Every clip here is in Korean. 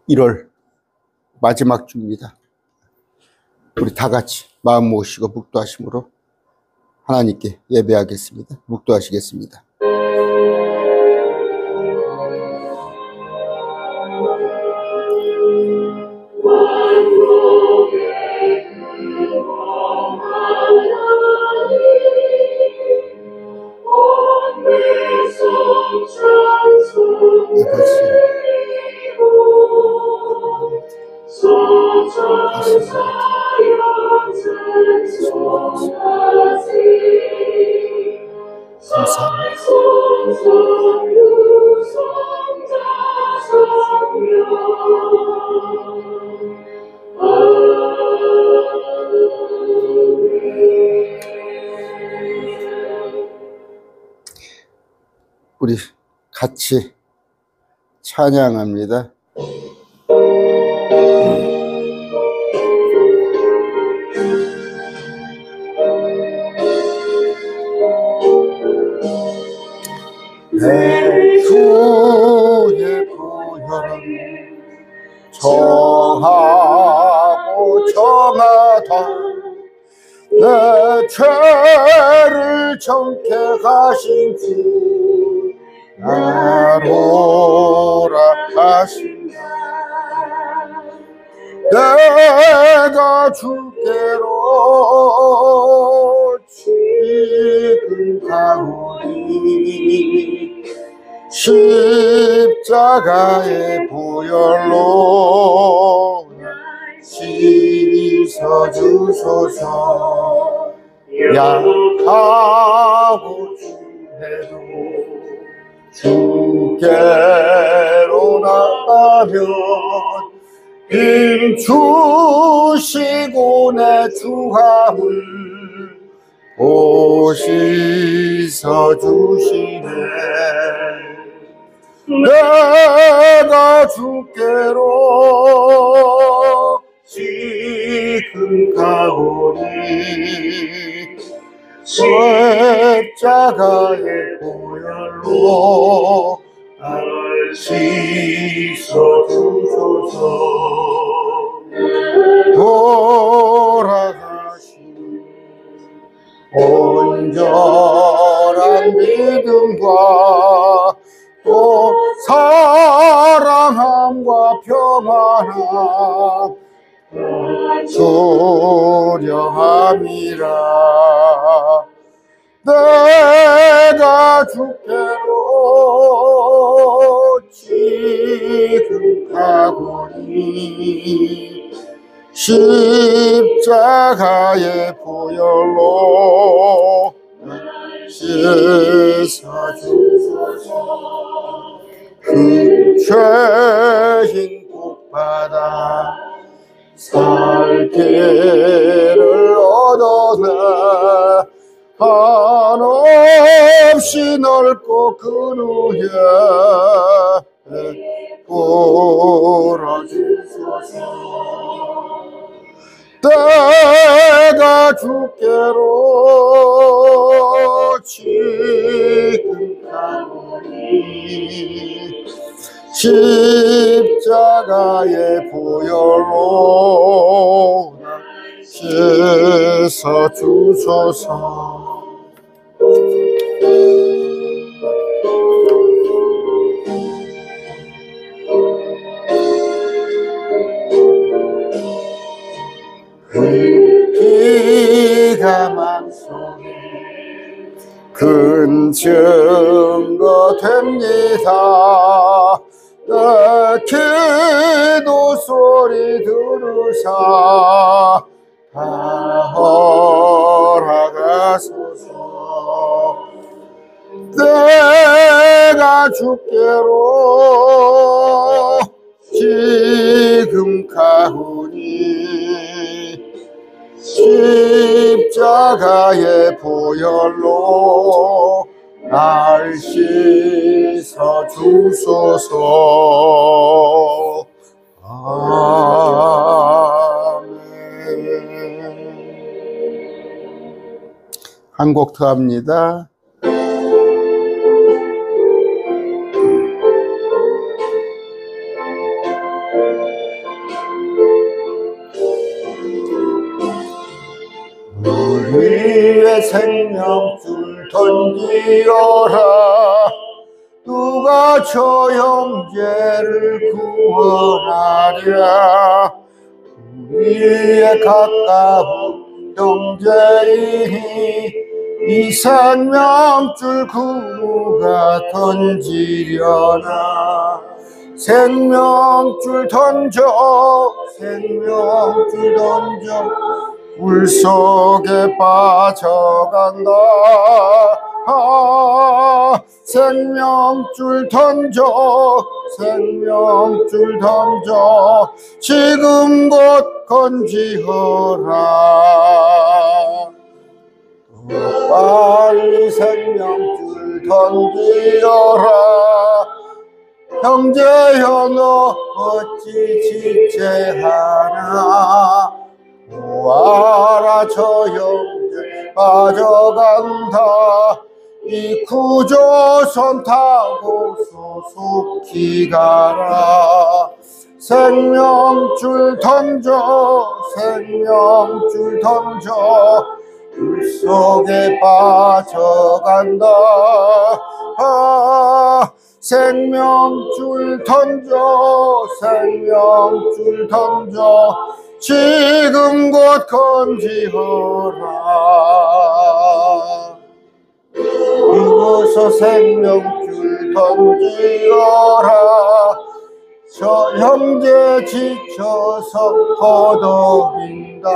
1월 마지막 주입니다. 우리 다 같이 마음 모으시고 묵도하심으로 하나님께 예배하겠습니다. 묵도하시겠습니다. 우리 같이 찬양합니다. 내 주의 보혈은 정하고 정하다 내 죄를 정케하신 주 나로라 하신다. 내가 주께로 지금 가오니 십자가의 보혈로 씻어주소서. 약하고 주해도 주께로 나가면 힘 주시고 내 주함을 보시서 주시네. 내가 주께로 지금 가오니 십자가의 보혈로 나를 씻어주소서. 돌아가신 온전한 믿음과 또 사랑함과 평안함 소령함이라. 내가 주께로 지금 가오니 십자가의 보혈로 씻어주소서. 그 죄인 복받아 살 길을 얻어내 한없이 넓고 큰 후에 보러주소서. 내가 주께로 지금 가오니 십자가의 보혈로 씻어주소서. 피가 맘속에 큰 증거 됩니다. 내 기도 소리 들으사 다 허락하소서. 내가 주께로 지금 가오니 십자가의 보혈로 날 씻어주소서. 아멘. 한 곡 더 합니다. 위에 생명줄 던지어라. 누가 저 형제를 구원하랴. 우리의 가까운 형제이니 이 생명줄 누가 던지려나. 생명줄 던져, 생명줄 던져, 물속에 빠져간다. 생명줄 던져, 생명줄 던져, 지금 곧 건지어라. 빨리 생명줄 던지어라. 형제여 너 어찌 지체하나. 보아라 저 형제 빠져간다. 이 구조선 타고서 속히 가라. 생명줄 던져, 생명줄 던져, 물속에 빠져간다. 생명줄 던져, 생명줄 던져, 지금 곧 건지어라. 이곳서 생명줄 던지어라. 저 형제 지쳐서 거덕인다.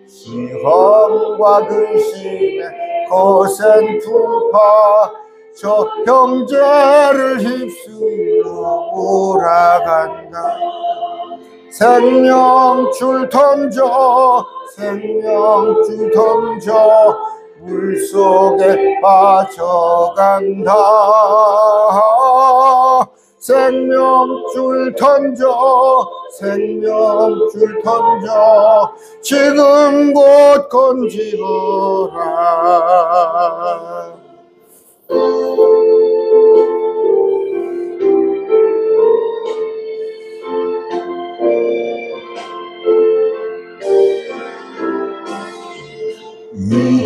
시험과 근심에 거센 풍파, 저 형제를 휩쓸어 몰아간다. 생명줄 던져, 생명줄 던져, 물속에 빠져간다. 생명줄 던져, 생명줄 던져, 지금 곧 건지어라.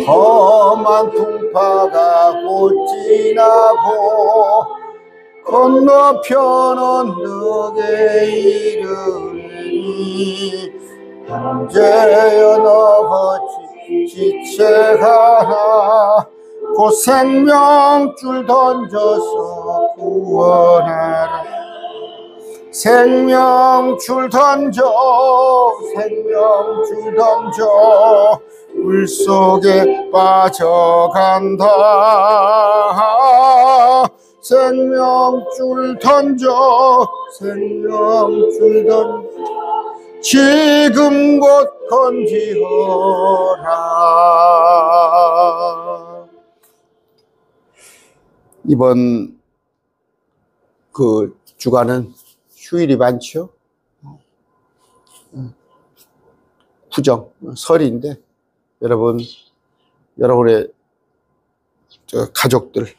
험한 풍파가 곧 지나고 건너편 언덕에 이르니. 형제여 너 어찌 지체하나. 곧 생명줄 던져서 구원하라. 생명줄 던져, 생명줄 던져, 물속에 빠져간다. 생명줄 던져, 생명줄 던져, 지금 곧 건지어라. 이번 그 주간은 휴일이 많죠. 구정, 설인데 여러분의 가족들,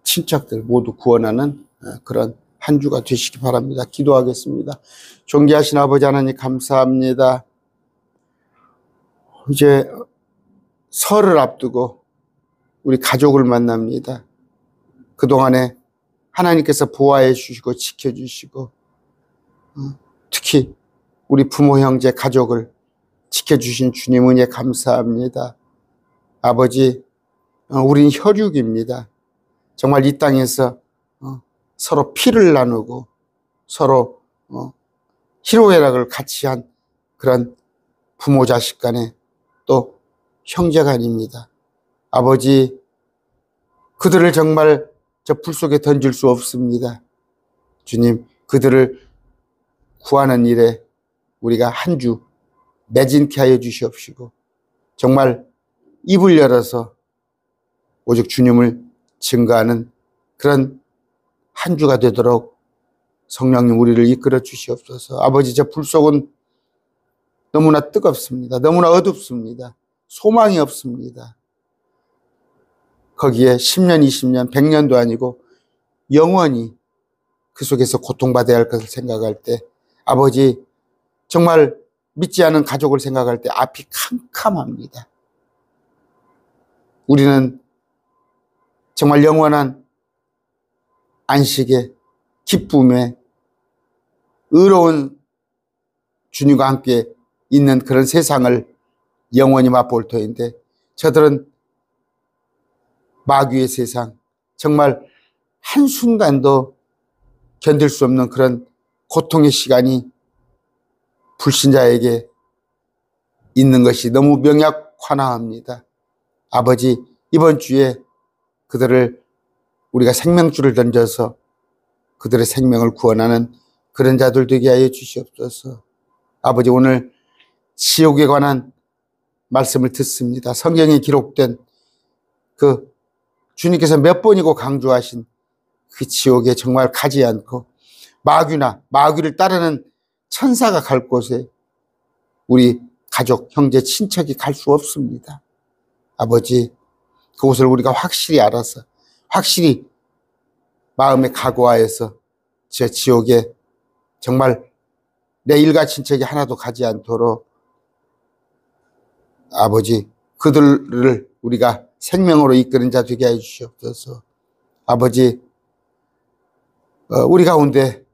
친척들 모두 구원하는 그런 한 주가 되시기 바랍니다. 기도하겠습니다. 존귀하신 아버지 하나님 감사합니다. 이제 설을 앞두고 우리 가족을 만납니다. 그동안에 하나님께서 보호해 주시고 지켜주시고 특히 우리 부모, 형제, 가족을 지켜주신 주님 은혜 감사합니다. 아버지, 우린 혈육입니다. 정말 이 땅에서 서로 피를 나누고 서로 희로애락을 같이 한 그런 부모 자식 간에 또 형제간입니다. 아버지, 그들을 정말 저 불 속에 던질 수 없습니다. 주님, 그들을 구하는 일에 우리가 한 주 매진케 하여 주시옵시고 정말 입을 열어서 오직 주님을 증거하는 그런 한 주가 되도록 성령님 우리를 이끌어 주시옵소서. 아버지, 저 불 속은 너무나 뜨겁습니다. 너무나 어둡습니다. 소망이 없습니다. 거기에 10년, 20년, 100년도 아니고 영원히 그 속에서 고통받아야 할 것을 생각할 때 아버지, 정말 믿지 않은 가족을 생각할 때 앞이 캄캄합니다. 우리는 정말 영원한 안식의 기쁨에 의로운 주님과 함께 있는 그런 세상을 영원히 맛볼 터인데, 저들은 마귀의 세상, 정말 한순간도 견딜 수 없는 그런 고통의 시간이 불신자에게 있는 것이 너무 명약환화합니다. 아버지, 이번 주에 그들을 우리가 생명줄을 던져서 그들의 생명을 구원하는 그런 자들 되게 하여 주시옵소서. 아버지, 오늘 지옥에 관한 말씀을 듣습니다. 성경에 기록된 그 주님께서 몇 번이고 강조하신 그 지옥에 정말 가지 않고 마귀를 따르는 천사가 갈 곳에 우리 가족, 형제, 친척이 갈 수 없습니다. 아버지, 그곳을 우리가 확실히 알아서 확실히 마음에 각오하여서 저 지옥에 정말 내 일가 친척이 하나도 가지 않도록 아버지, 그들을 우리가 생명으로 이끄는 자 되게 해 주시옵소서. 아버지, 우리 가운데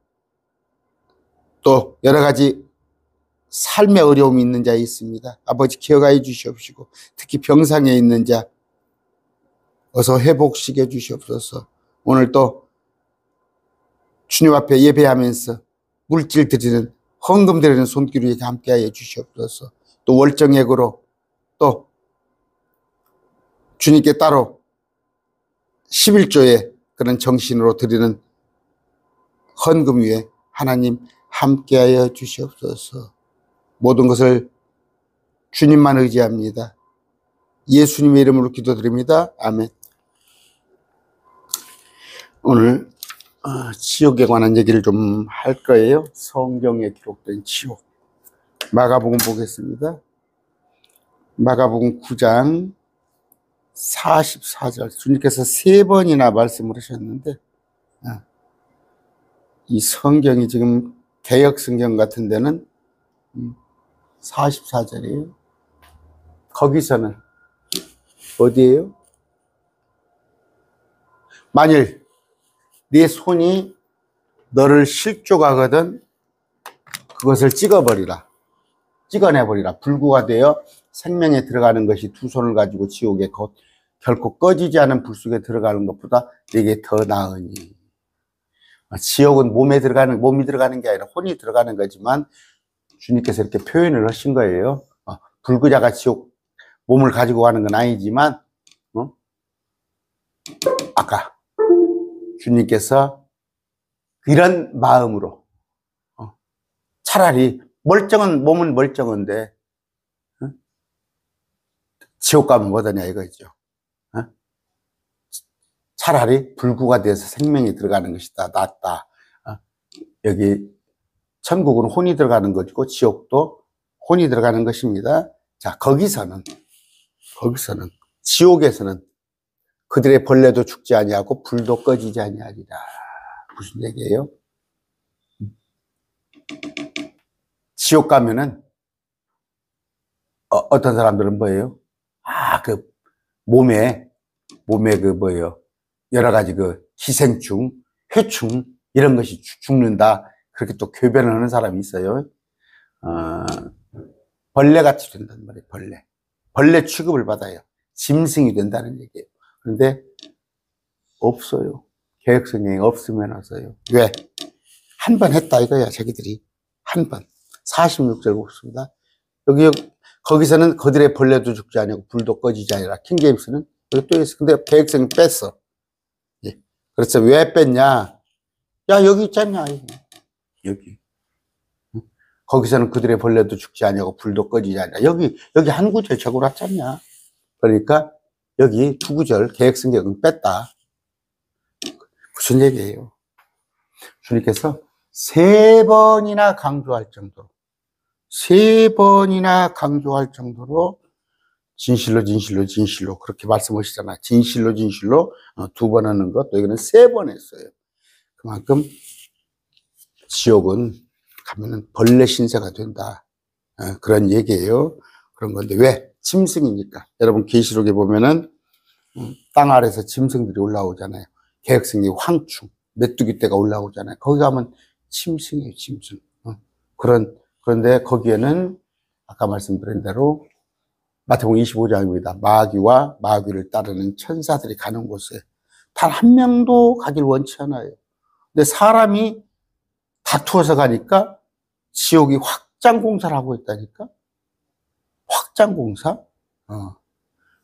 또 여러 가지 삶의 어려움이 있는 자 있습니다. 아버지, 기억하여 주시옵시고, 특히 병상에 있는 자 어서 회복시켜 주시옵소서. 오늘 또 주님 앞에 예배하면서 물질 드리는, 헌금 드리는 손길이 함께하여 주시옵소서. 또 월정액으로 또 주님께 따로 11조의 그런 정신으로 드리는 헌금 위에 하나님 함께하여 주시옵소서. 모든 것을 주님만 의지합니다. 예수님의 이름으로 기도드립니다. 아멘. 오늘 지옥에 관한 얘기를 좀 할 거예요. 성경에 기록된 지옥. 마가복음 보겠습니다. 마가복음 9장 44절. 주님께서 3번이나 말씀을 하셨는데, 이 성경이 지금 개역 성경 같은 데는 44절이에요. 거기서는 어디예요? 만일 네 손이 너를 실족하거든 그것을 찍어내버리라. 불구가 되어 생명에 들어가는 것이 두 손을 가지고 지옥에 결코 꺼지지 않은 불 속에 들어가는 것보다 내게 더 나으니. 지옥은 몸이 들어가는 게 아니라 혼이 들어가는 거지만 주님께서 이렇게 표현을 하신 거예요. 불구자가 지옥 몸을 가지고 가는 건 아니지만, 아까 주님께서 이런 마음으로, 차라리 몸은 멀쩡한데, 지옥 가면 뭐더냐 이거죠. 차라리 불구가 돼서 생명이 들어가는 것이 다 낫다. 여기 천국은 혼이 들어가는 것이고 지옥도 혼이 들어가는 것입니다. 자, 거기서는 지옥에서는 그들의 벌레도 죽지 아니하고 불도 꺼지지 아니하리라. 무슨 얘기예요? 지옥 가면은 어떤 사람들은 뭐예요? 그 몸에 그 뭐예요? 여러 가지 그 기생충, 회충 이런 것이 죽는다. 그렇게 또 교변을 하는 사람이 있어요. 벌레같이 된단 말이에요. 벌레 취급을 받아요. 짐승이 된다는 얘기예요. 그런데 없어요. 개혁성경이 없으면 없어요. 왜? 한 번 했다 이거야. 자기들이 한 번. 46절 보겠습니다. 거기서는 그들의 벌레도 죽지 아니고 불도 꺼지지 아니라. 킹제임스는 여기 또 있어. 근데 개혁성이 뺐어. 예. 그래서 왜 뺐냐? 야, 여기 있잖냐. 여기. 거기서는 그들의 벌레도 죽지 아니하고 불도 꺼지지 아니라. 여기 한 구절 적어놨잖냐. 그러니까 여기 두 구절 개혁성경은 뺐다. 무슨 얘기예요? 주님께서 3번이나 강조할 정도로 진실로 그렇게 말씀하시잖아요. 진실로 2번 하는 것, 또 여기는 3번 했어요. 그만큼 지옥은 가면은 벌레 신세가 된다. 그런 얘기예요. 그런 건데 왜? 짐승이니까. 여러분 계시록에 보면은 땅 아래서 짐승들이 올라오잖아요. 개혁생의 황충, 메뚜기 떼가 올라오잖아요. 거기 가면 짐승이에요, 짐승. 그런데 거기에는 아까 말씀드린 대로 마태복음 25장입니다. 마귀와 마귀를 따르는 천사들이 가는 곳에 단 한 명도 가길 원치 않아요. 근데 사람이 다투어서 가니까 지옥이 확장 공사를 하고 있다니까? 확장 공사?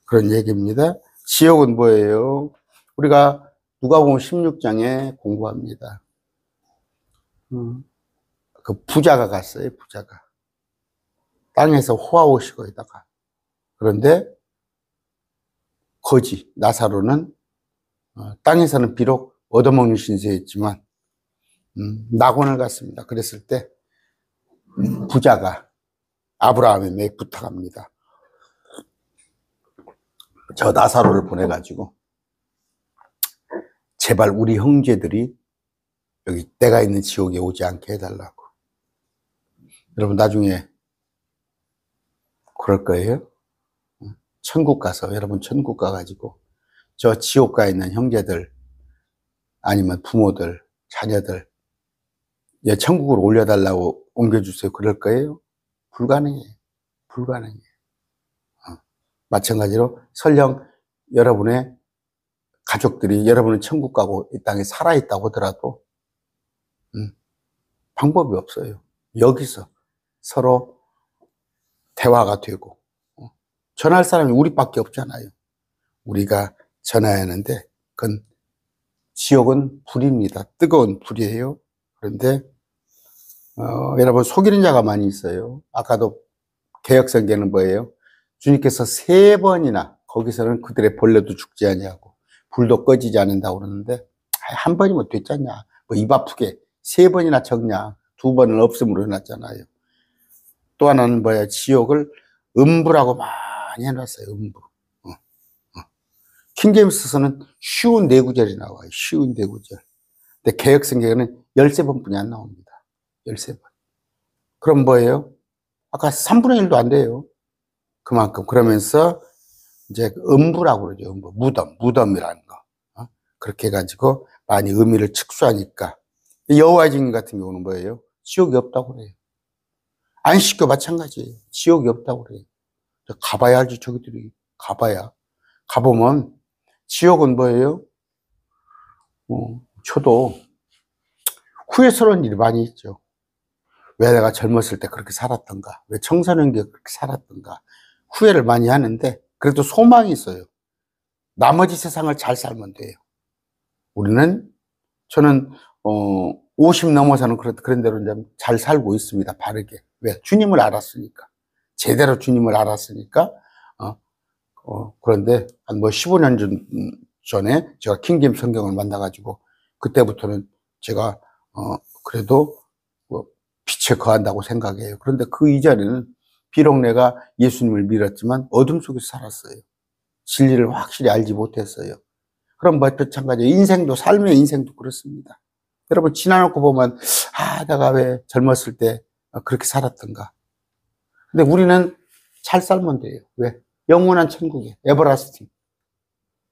그런 얘기입니다. 지옥은 뭐예요? 우리가 누가복음 16장에 공부합니다. 그 부자가 갔어요, 부자가. 땅에서 호화호식거리다가. 그런데 거지, 나사로는 땅에서는 비록 얻어먹는 신세였지만 낙원을 갔습니다. 그랬을 때 부자가 아브라함에게 부탁합니다. 저 나사로를 보내가지고 제발 우리 형제들이 여기 내가 있는 지옥에 오지 않게 해달라고. 여러분 나중에 그럴 거예요. 천국 가서 여러분 천국 가가지고 저 지옥 가 있는 형제들 아니면 부모들 자녀들 천국으로 올려달라고 옮겨주세요. 그럴 거예요? 불가능해요. 불가능해요. 마찬가지로 설령 여러분의 가족들이 여러분은 천국 가고 이 땅에 살아있다고 하더라도 방법이 없어요. 여기서 서로 대화가 되고 전할 사람이 우리밖에 없잖아요. 우리가 전해야 하는데 그건 지옥은 불입니다. 뜨거운 불이에요. 그런데 여러분 속이는 자가 많이 있어요. 아까도 개혁성경은 뭐예요? 주님께서 3번이나 거기서는 그들의 벌레도 죽지 아니하고 불도 꺼지지 않는다고 그러는데 한 번이면 됐잖냐. 뭐 입 아프게 3번이나 적냐. 2번은 없음으로 해놨잖아요. 또 하나는 뭐야? 지옥을 음부라고 많이 해놨어요. 음부. 킹제임스에서는 쉬운 4구절이 나와요. 쉬운 4구절. 근데 개혁성경에는 13번뿐이 안 나옵니다. 13번. 그럼 뭐예요? 아까 3분의 1도 안 돼요. 그만큼. 그러면서 이제 음부라고 그러죠. 음부. 무덤이라는 거. 그렇게 해가지고 많이 의미를 축소하니까. 여호와의 증인 같은 경우는 뭐예요? 지옥이 없다고 그래요. 안식교 마찬가지예요. 지옥이 없다고 그래요. 가봐야 알지, 저기들이. 가봐야. 가보면 지옥은 뭐예요? 저도 후회스러운 일이 많이 있죠. 왜 내가 젊었을 때 그렇게 살았던가? 왜 청소년기에 그렇게 살았던가? 후회를 많이 하는데 그래도 소망이 있어요. 나머지 세상을 잘 살면 돼요. 저는 50 넘어서는 그런 대로 이제 잘 살고 있습니다. 바르게. 왜? 주님을 알았으니까. 제대로 주님을 알았으니까. 그런데 한 15년 전에 제가 킹김 성경을 만나가지고 그때부터는 제가 그래도 빛에 거한다고 생각해요. 그런데 그 이전에는 비록 내가 예수님을 믿었지만 어둠 속에서 살았어요. 진리를 확실히 알지 못했어요. 그럼 마찬가지예요. 인생도 삶의 인생도 그렇습니다. 여러분 지나놓고 보면 내가 왜 젊었을 때 그렇게 살았던가. 근데 우리는 잘 살면 돼요. 왜? 영원한 천국에 에버라스팅.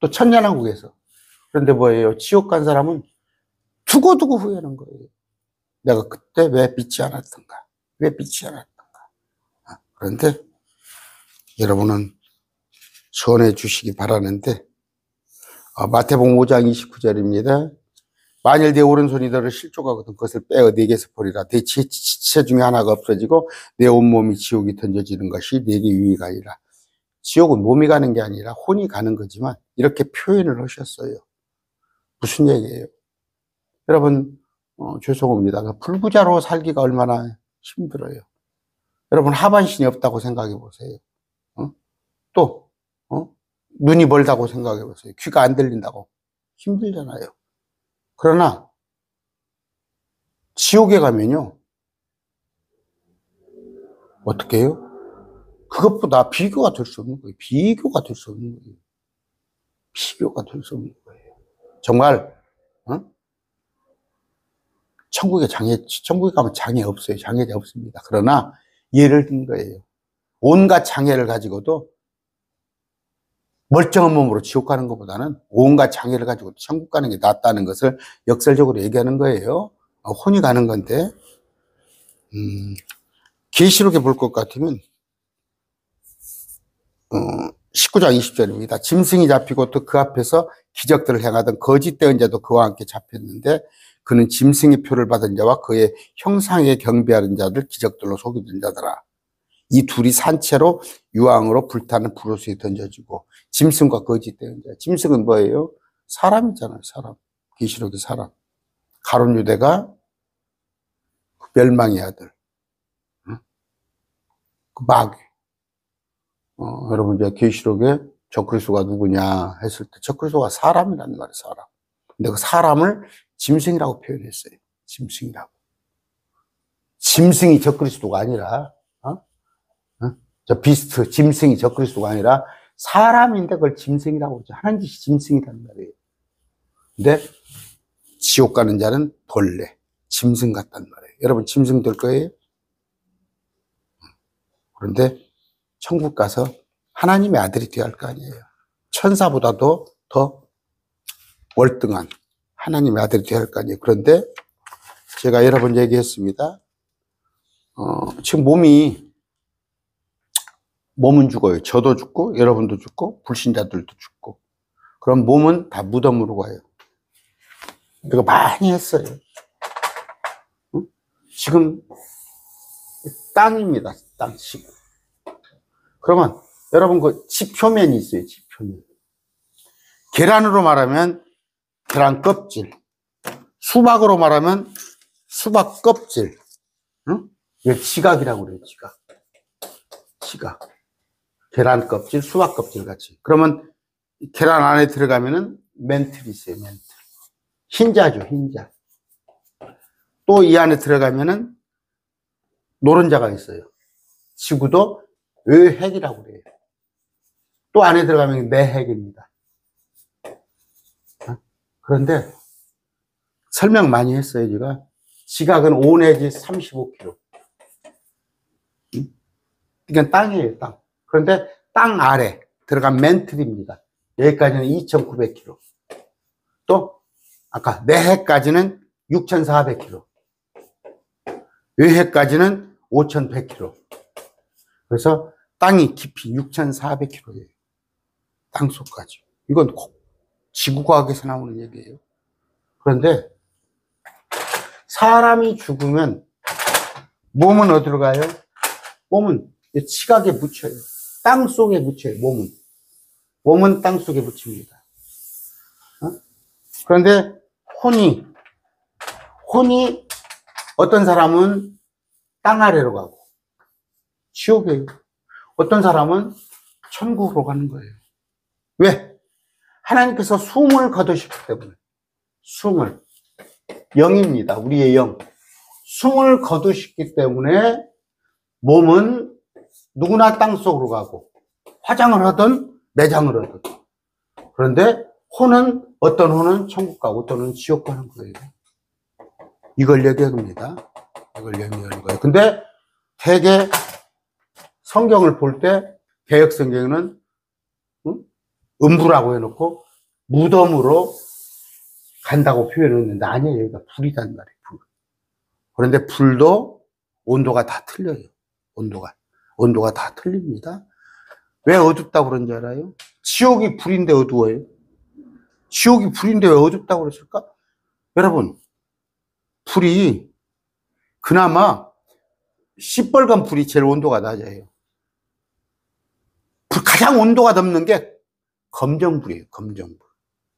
또 천년왕국에서. 그런데 뭐예요? 지옥 간 사람은 두고두고 후회하는 거예요. 내가 그때 왜 믿지 않았던가? 왜 믿지 않았던가? 그런데 여러분은 전해 주시기 바라는데 마태복음 5장 29절입니다. 만일 내 오른손이 너를 실족하거든 그것을 빼어 네게서 버리라. 내 지체 중에 하나가 없어지고 내 온몸이 지옥에 던져지는 것이 네게 유익하리라. 지옥은 몸이 가는 게 아니라 혼이 가는 거지만 이렇게 표현을 하셨어요. 무슨 얘기예요? 여러분 죄송합니다. 불구자로 살기가 얼마나 힘들어요. 여러분 하반신이 없다고 생각해 보세요. 또 눈이 멀다고 생각해 보세요. 귀가 안 들린다고. 힘들잖아요. 그러나 지옥에 가면요. 어떻게 해요? 그것보다 비교가 될 수 없는 거예요. 비교가 될 수 없는 거예요. 비교가 될 수 없는 거예요. 정말 천국에 가면 장애 없어요. 장애가 없습니다. 그러나 예를 든 거예요. 온갖 장애를 가지고도 멀쩡한 몸으로 지옥 가는 것보다는 온갖 장애를 가지고 천국 가는 게 낫다는 것을 역설적으로 얘기하는 거예요. 혼이 가는 건데, 계시록에 볼 것 같으면 19장 20절입니다. 짐승이 잡히고 또 그 앞에서 기적들을 행하던 거짓된 자도 그와 함께 잡혔는데 그는 짐승의 표를 받은 자와 그의 형상에 경배하는 자들 기적들로 속이던 자더라. 이 둘이 산채로 유황으로 불타는 불호수에 던져지고 짐승과 거짓된 자. 짐승은 뭐예요? 사람이잖아요. 사람. 계시록의 사람. 가룟 유대가 멸망의 아들. 그 마귀. 여러분 이제 계시록에 적그리스도가 누구냐 했을 때 적그리스도가 사람이라는 말이에요. 사람. 근데 그 사람을 짐승이라고 표현했어요. 짐승이라고. 짐승이 적그리스도가 아니라 저 비스트 짐승이 적그리스도가 아니라 사람인데 그걸 짐승이라고 그러죠. 하는 짓이 짐승이라는 말이에요. 근데 지옥 가는 자는 벌레, 짐승 같단 말이에요. 여러분 짐승 될 거예요? 그런데 천국 가서 하나님의 아들이 되어야 할 거 아니에요. 천사보다도 더 월등한 하나님의 아들이 되어야 할 거 아니에요. 그런데 제가 여러 번 얘기했습니다. 지금 몸은 죽어요. 저도 죽고 여러분도 죽고 불신자들도 죽고. 그럼 몸은 다 무덤으로 가요. 이거 많이 했어요. 지금 땅입니다. 땅 지금. 그러면 여러분 그 지표면이 있어요. 지표면. 계란으로 말하면 계란 껍질. 수박으로 말하면 수박 껍질. 응? 이거 지각이라고 그래요. 지각. 지각. 계란 껍질, 수박 껍질 같이. 그러면 계란 안에 들어가면은 멘틀이 있어요. 멘틀. 흰자죠. 흰자. 또 이 안에 들어가면은 노른자가 있어요. 지구도 의핵이라고 그래요. 또 안에 들어가면 내핵입니다. 그런데 설명 많이 했어요. 제가 지각은 5 내지 35km. 이건 땅이에요. 땅. 그런데 땅 아래 들어간 멘틀입니다. 여기까지는 2,900km. 또 아까 내핵까지는 6,400km. 외핵까지는 5,100km. 그래서 땅이 깊이 6,400km예요. 땅속까지. 이건 지구과학에서 나오는 얘기예요. 그런데 사람이 죽으면 몸은 어디로 가요? 몸은 지각에 묻혀요. 땅 속에 묻혀요. 몸은 땅 속에 묻힙니다. 그런데 혼이 어떤 사람은 땅 아래로 가고 지옥이에요. 어떤 사람은 천국으로 가는 거예요. 왜? 하나님께서 숨을 거두셨기 때문에. 숨을. 영입니다. 우리의 영. 숨을 거두셨기 때문에 몸은 누구나 땅속으로 가고 화장을 하든 매장을 하든. 그런데 어떤 혼은 천국 가고 어떤 혼은 지옥 가는 거예요. 이걸 얘기합니다. 이걸 얘기하는 거예요. 근데 되게 성경을 볼 때 개역 성경에는 음부라고 해놓고 무덤으로 간다고 표현했는데 아니에요. 여기가 불이란 말이에요. 불. 그런데 불도 온도가 다 틀려요. 온도가 다 틀립니다. 왜 어둡다고 그런지 알아요? 지옥이 불인데 어두워요. 지옥이 불인데 왜 어둡다고 그랬을까? 여러분, 불이 그나마 시뻘건 불이 제일 온도가 낮아요. 가장 온도가 높는 게 검정불이에요. 검정불.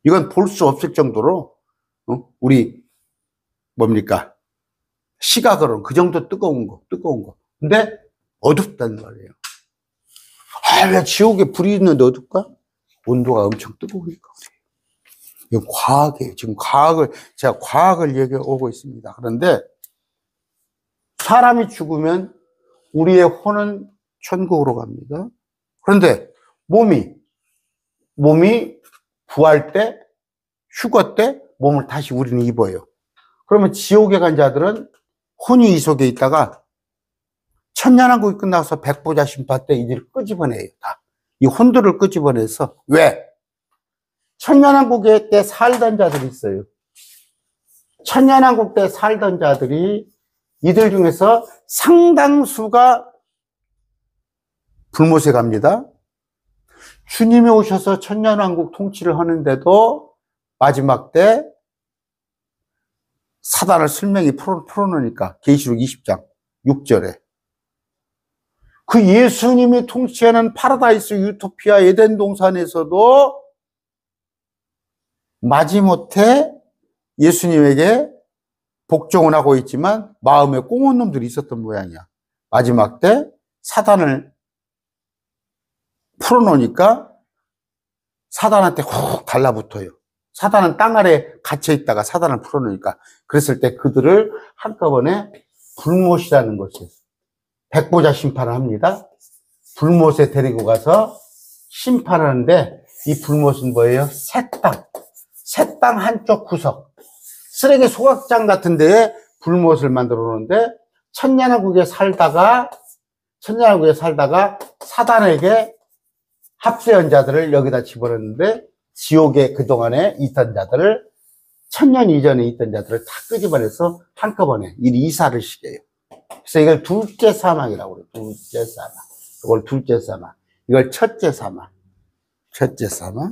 이건 볼 수 없을 정도로 우리 뭡니까? 시각으로는 그 정도 뜨거운 거. 근데 어둡단 말이에요. 왜 지옥에 불이 있는데 어둡까? 온도가 엄청 뜨거우니까 그래요. 이건 과학이에요. 지금 제가 과학을 얘기하고 있습니다. 그런데 사람이 죽으면 우리의 혼은 천국으로 갑니다. 그런데 몸이 부활 때, 휴거 때 몸을 다시 우리는 입어요. 그러면 지옥에 간 자들은 혼이 이 속에 있다가 천년왕국이 끝나서 백보자 심판 때 이들을 끄집어내요. 다. 이 혼돈을 끄집어내서, 왜? 천년왕국에 때 살던 자들이 있어요. 천년왕국 때 살던 자들이 이들 중에서 상당수가 불못에 갑니다. 주님이 오셔서 천년왕국 통치를 하는데도 마지막 때 사단을 슬명히 풀어놓으니까 계시록 20장 6절에 그 예수님이 통치하는 파라다이스 유토피아 에덴 동산에서도 마지못해 예수님에게 복종을 하고 있지만 마음에 꽁온 놈들이 있었던 모양이야. 마지막 때 사단을 풀어놓으니까 사단한테 훅 달라붙어요. 사단은 땅 아래 갇혀 있다가 사단을 풀어놓으니까. 그랬을 때 그들을 한꺼번에 불못이라는 것을 백보자 심판을 합니다. 불못에 데리고 가서 심판하는데 이 불못은 뭐예요? 새 땅 한쪽 구석. 쓰레기 소각장 같은 데에 불못을 만들어 놓는데 천년왕국에 살다가 사단에게 합세한 자들을 여기다 집어넣는데 지옥에 그동안에 있던 자들을 천년 이전에 있던 자들을 다 끄집어내서 한꺼번에 이사를 시켜요. 그래서 이걸 둘째 사망이라고 그래요. 둘째 사망. 이걸 둘째 사망. 이걸 첫째 사망. 첫째 사망.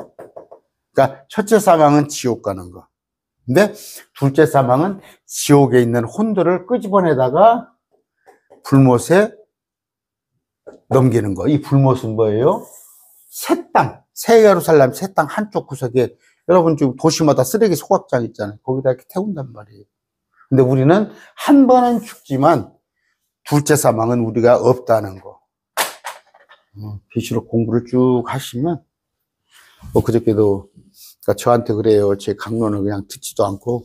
그러니까 첫째 사망은 지옥 가는 거. 근데 둘째 사망은 지옥에 있는 혼들을 끄집어내다가 불못에 넘기는 거. 이 불못은 뭐예요? 새 땅. 새 예루살렘 새 땅 한쪽 구석에 여러분 지금 도시마다 쓰레기 소각장 있잖아요. 거기다 이렇게 태운단 말이에요. 근데 우리는 한 번은 죽지만 둘째 사망은 우리가 없다는 거. 계시록 공부를 쭉 하시면 그저께도 그러니까 저한테 그래요. 제 강론을 그냥 듣지도 않고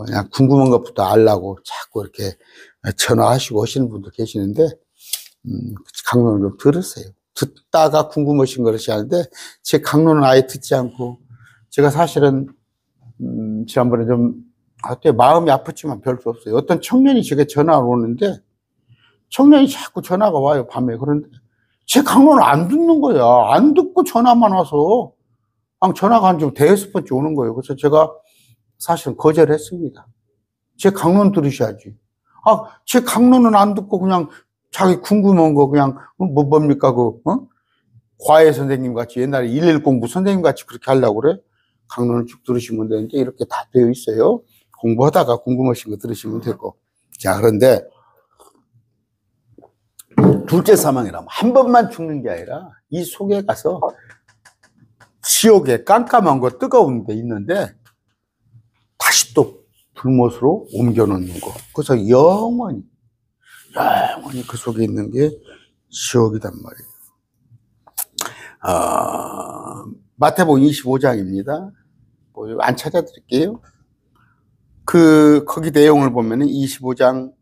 그냥 궁금한 것부터 알라고 자꾸 이렇게 전화하시고 하시는 분도 계시는데 강론을 좀 들으세요. 듣다가 궁금하신 것이 아닌데 제 강론은 아예 듣지 않고 제가 사실은 지난번에 좀 마음이 아팠지만 별 수 없어요. 어떤 청년이 제게 전화가 오는데 청년이 자꾸 전화가 와요. 밤에. 그런데 제 강론을 안 듣는 거야. 안 듣고 전화만 와서 전화가 한 좀 대여섯 번째 오는 거예요. 그래서 제가 사실은 거절했습니다. 제 강론 들으셔야지. 제 강론은 안 듣고 그냥 자기 궁금한 거 그냥 뭡니까 과외 선생님 같이 옛날에 111 공부 선생님 같이 그렇게 하려고 그래? 강론을 쭉 들으시면 되는데 이렇게 다 되어 있어요. 공부하다가 궁금하신 거 들으시면 되고. 자, 그런데 둘째 사망이라면 한 번만 죽는 게 아니라 이 속에 가서 지옥에 깜깜한 거 뜨거운 데 있는데 다시 또 불못으로 옮겨놓는 거. 그래서 영원히 그 속에 있는 게 지옥이단 말이에요. 마태복음 25장입니다. 안 찾아드릴게요. 거기 내용을 보면은 25장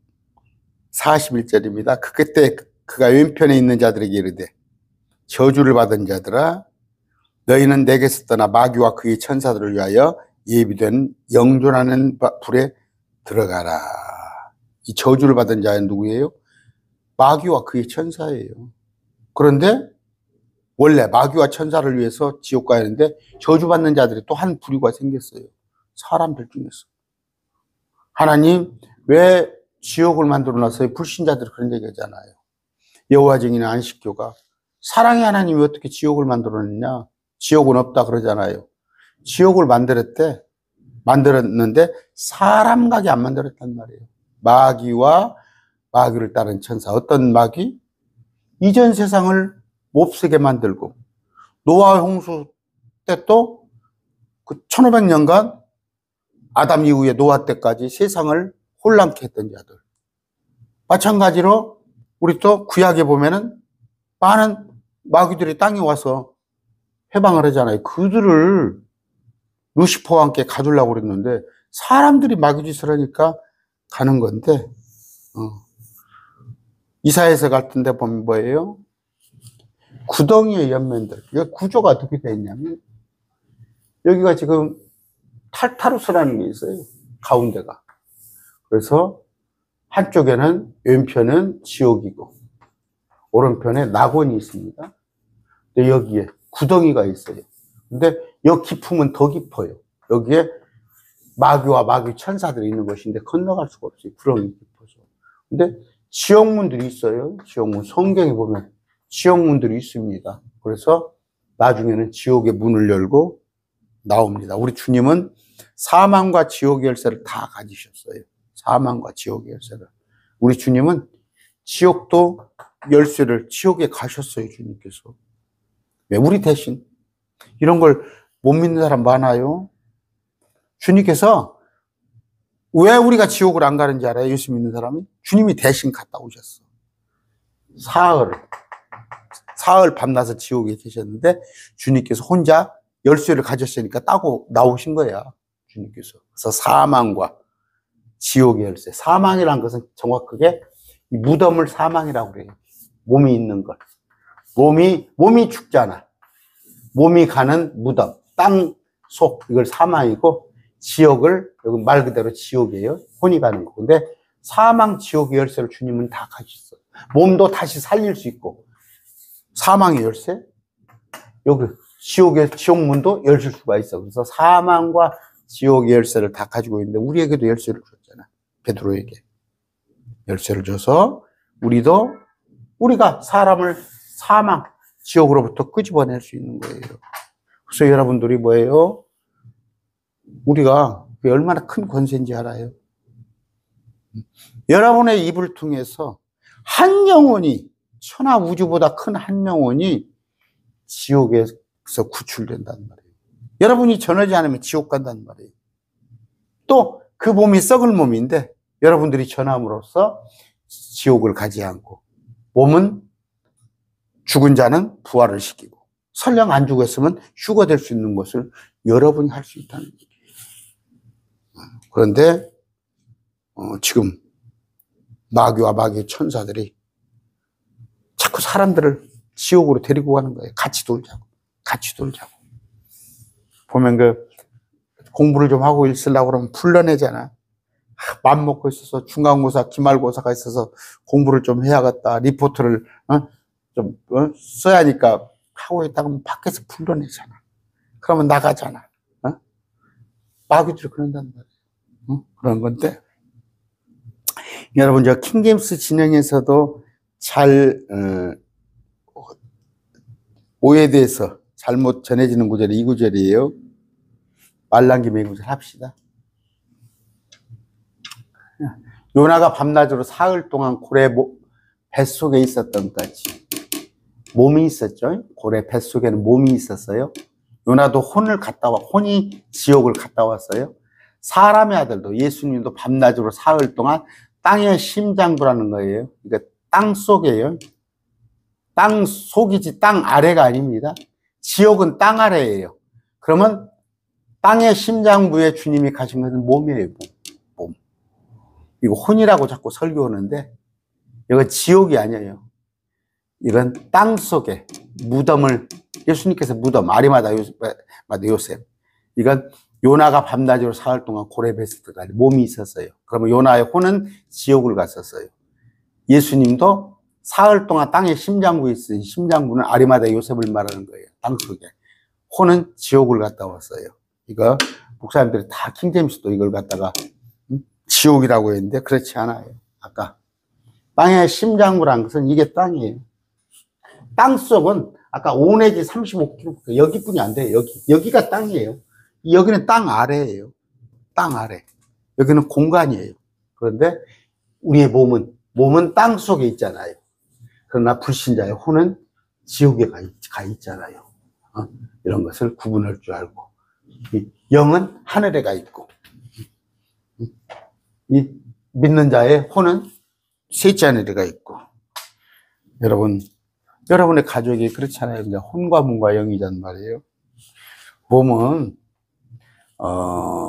41절입니다. 그때 그가 왼편에 있는 자들에게 이르되 저주를 받은 자들아 너희는 내게서 떠나 마귀와 그의 천사들을 위하여 예비된 영존하는 불에 들어가라. 이 저주를 받은 자는 누구예요? 마귀와 그의 천사예요. 그런데 원래 마귀와 천사를 위해서 지옥 가야 하는데 저주받는 자들이 또 한 부류가 생겼어요. 사람들 중에서. 하나님 왜 지옥을 만들어놨어요? 불신자들이 그런 얘기 하잖아요. 여호와 증인의 안식교가 사랑의 하나님이 어떻게 지옥을 만들어냈냐? 지옥은 없다 그러잖아요. 지옥을 만들었는데 사람 가게 안 만들었단 말이에요. 마귀와 마귀를 따른 천사. 어떤 마귀? 이전 세상을 몹쓰게 만들고 노아 홍수 때 또 그 1500년간 아담 이후에 노아 때까지 세상을 혼란케 했던 자들. 마찬가지로 우리 또 구약에 보면은 많은 마귀들이 땅에 와서 해방을 하잖아요. 그들을 루시퍼와 함께 가두려고 그랬는데 사람들이 마귀짓을 하니까 가는 건데 이사야서 같은 데 보면 뭐예요? 구덩이의 옆면들. 이게 구조가 어떻게 되어 있냐면 여기가 지금 탈타루스라는 게 있어요. 가운데가. 그래서 한쪽에는 왼편은 지옥이고 오른편에 낙원이 있습니다. 근데 여기에 구덩이가 있어요. 근데 여기 깊으면 더 깊어요. 여기에 마귀와 마귀 천사들이 있는 것인데 건너갈 수가 없어요. 구덩이 깊어서. 근데 지옥문들이 있어요. 지옥문. 성경에 보면 지옥문들이 있습니다. 그래서 나중에는 지옥의 문을 열고 나옵니다. 우리 주님은 사망과 지옥의 열쇠를 다 가지셨어요. 사망과 지옥의 열쇠를. 우리 주님은 지옥도 열쇠를 지옥에 가셨어요. 주님께서. 왜? 우리 대신. 이런 걸 못 믿는 사람 많아요. 주님께서 왜 우리가 지옥을 안 가는지 알아요? 예수 믿는 사람이? 주님이 대신 갔다 오셨어. 사흘 밤낮을 지옥에 계셨는데 주님께서 혼자 열쇠를 가졌으니까 따고 나오신 거야. 주님께서. 그래서 사망과 지옥의 열쇠. 사망이라는 것은 정확하게 무덤을 사망이라고 그래요. 몸이 있는 것. 몸이 죽잖아. 몸이 가는 무덤. 땅 속. 이걸 사망이고 지옥을 여기 말 그대로 지옥이에요. 혼이 가는 거. 근데 사망, 지옥의 열쇠를 주님은 다 가셨어요. 몸도 다시 살릴 수 있고 사망의 열쇠, 여기 지옥문도 열실 수가 있어. 그래서 사망과 지옥의 열쇠를 다 가지고 있는데 우리에게도 열쇠를 줬잖아. 베드로에게 열쇠를 줘서 우리가 사람을 사망, 지옥으로부터 끄집어낼 수 있는 거예요. 그래서 여러분들이 뭐예요? 우리가 얼마나 큰 권세인지 알아요? 여러분의 입을 통해서 한 영혼이, 천하 우주보다 큰 한 영혼이 지옥에서 구출된다는 말이에요. 여러분이 전하지 않으면 지옥 간다는 말이에요. 또 그 몸이 썩을 몸인데 여러분들이 전함으로써 지옥을 가지 않고 몸은 죽은 자는 부활을 시키고 설령 안 죽었으면 휴거될 수 있는 것을 여러분이 할 수 있다는 얘기예요. 그런데 지금 마귀와 마귀의 천사들이 자꾸 사람들을 지옥으로 데리고 가는 거예요. 같이 돌자고. 보면 공부를 좀 하고 있으려고 그러면 풀러내잖아. 맘 먹고 있어서 중간고사, 기말고사가 있어서 공부를 좀 해야겠다. 리포트를 써야 하니까 하고 있다가 밖에서 풀러내잖아. 그러면 나가잖아. 마귀들이 그런단 말이에요. 그런 건데 여러분, 저 킹제임스 진영에서도 잘 오해돼서 잘못 전해지는 구절이 이 구절이에요. 말 난 김에 이 구절 합시다. 요나가 밤낮으로 사흘 동안 고래 뱃속에 있었던 것까지 몸이 있었죠. 고래 뱃속에는 몸이 있었어요. 요나도 혼이 지옥을 갔다 왔어요. 사람의 아들도, 예수님도 밤낮으로 사흘 동안 땅의 심장부라는 거예요. 그러니까 땅 속이에요. 땅 속이지 땅 아래가 아닙니다. 지옥은 땅 아래예요. 그러면 땅의 심장부에 주님이 가신 것은 몸이에요. 몸. 이거 혼이라고 자꾸 설교하는데 이건 지옥이 아니에요. 이건 땅 속에 무덤을, 예수님께서 무덤, 아리마다 요셉. 이건 요나가 밤낮으로 사흘 동안 고래 뱃속에 들어가 몸이 있었어요. 그러면 요나의 혼은 지옥을 갔었어요. 예수님도 사흘 동안 땅의 심장부에 있으니 심장부는 아리마다 요셉을 말하는 거예요. 땅 속에. 혼은 지옥을 갔다 왔어요. 이거 목사님들이 다 킹제임스도 이걸 갖다가 지옥이라고 했는데 그렇지 않아요. 아까 땅의 심장부라는 것은 이게 땅이에요. 땅 속은 아까 5 내지 35km 여기뿐이 안 돼요. 여기가 땅이에요. 여기는 땅 아래예요. 땅 아래. 여기는 공간이에요. 그런데 우리의 몸은 땅 속에 있잖아요. 그러나 불신자의 혼은 지옥에 가 있잖아요. 이런 것을 구분할 줄 알고. 영은 하늘에 가 있고, 이 믿는 자의 혼은 셋째 하늘에 가 있고. 여러분의 가족이 그렇잖아요. 그냥 혼과 몸과 영이란 말이에요. 몸은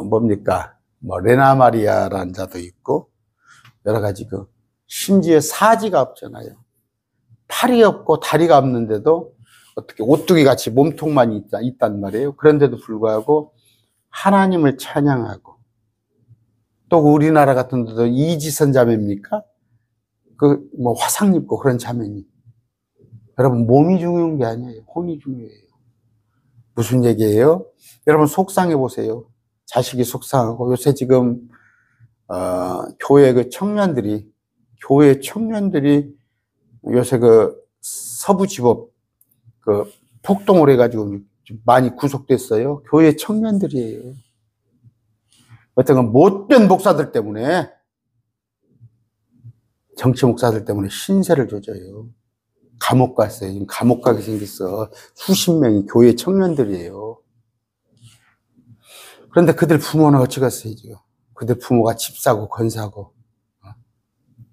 뭡니까? 레나 마리아라는 자도 있고 여러 가지 심지어 사지가 없잖아요. 팔이 없고 다리가 없는데도 어떻게 오뚜기 같이 몸통만 있단 말이에요. 그런데도 불구하고 하나님을 찬양하고, 또 우리나라 같은 데도 이지선 자매입니까? 화상 입고 그런 자매니 여러분, 몸이 중요한 게 아니에요. 혼이 중요해요. 무슨 얘기예요? 여러분, 속상해 보세요. 자식이 속상하고, 요새 지금, 교회 교회 청년들이 요새 서부지법 폭동을 해가지고 좀 많이 구속됐어요. 교회 청년들이에요. 어떤 못된 목사들 때문에, 정치 목사들 때문에 신세를 져줘요. 감옥 갔어요. 지금 감옥 가게 생겼어. 수십 명이 교회 청년들이에요. 그런데 그들 부모는 어찌 갔어요, 지금? 그들 부모가 집 사고, 건 사고.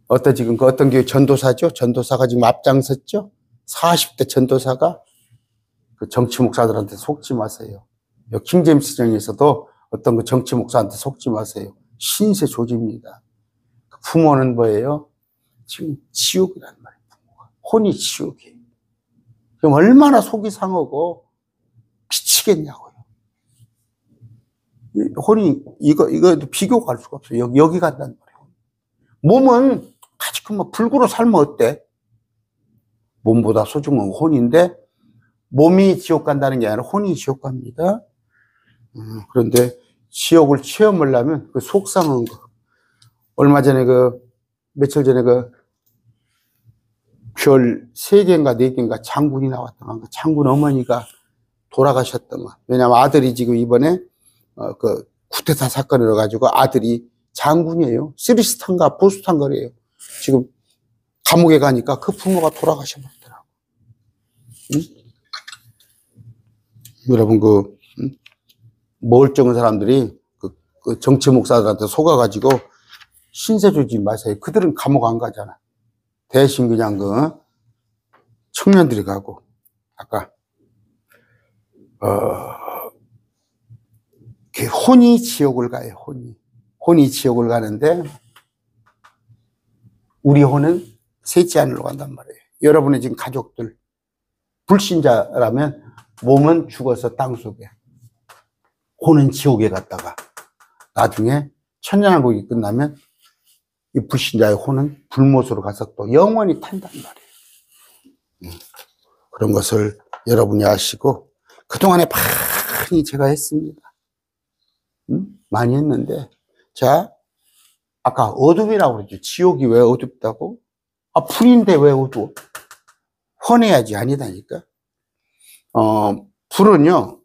어떤 교회 전도사죠? 전도사가 지금 앞장섰죠? 40대 전도사가 그 정치 목사들한테 속지 마세요. 킹제임스 정에서도 어떤 정치 목사한테 속지 마세요. 신세 조집니다. 그 부모는 뭐예요? 지금 지옥이란 말이에요. 부모가. 혼이 지옥이에요. 그럼 얼마나 속이 상하고 미치겠냐고요. 혼이 이거 비교가 할 수가 없어요. 여기 간단 말이에요. 몸은 가지고 불구로 살면 어때? 몸보다 소중한 혼인데 몸이 지옥 간다는 게 아니라 혼이 지옥 갑니다. 그런데 지옥을 체험하려면 그 속상한 거. 얼마 전에 며칠 전에 별 3개인가 4개인가 장군이 나왔던 거. 장군 어머니가 돌아가셨던 거. 왜냐하면 아들이 지금 이번에 쿠데타 사건을 해가지고 아들이 장군이에요. 쓰리스탄가 보스탄 거래요. 지금 감옥에 가니까 그 부모가 돌아가셔버리더라고. 응? 여러분 멀쩡한 사람들이 그 정치 목사들한테 속아가지고 신세 주지 마세요. 그들은 감옥 안 가잖아. 대신 그냥 청년들이 가고 아까 혼이 지옥을 가요. 혼이 지옥을 가는데 우리 혼은 셋째 하늘로 간단 말이에요. 여러분의 지금 가족들 불신자라면 몸은 죽어서 땅속에, 혼은 지옥에 갔다가 나중에 천년왕국이 끝나면 이 불신자의 혼은 불못으로 가서 또 영원히 탄단 말이에요. 그런 것을 여러분이 아시고 그동안에 많이 제가 했습니다. 많이 했는데 자, 아까 어둠이라고 그랬죠. 지옥이 왜 어둡다고? 불인데 왜 어두워? 혼해야지. 아니다니까. 불은요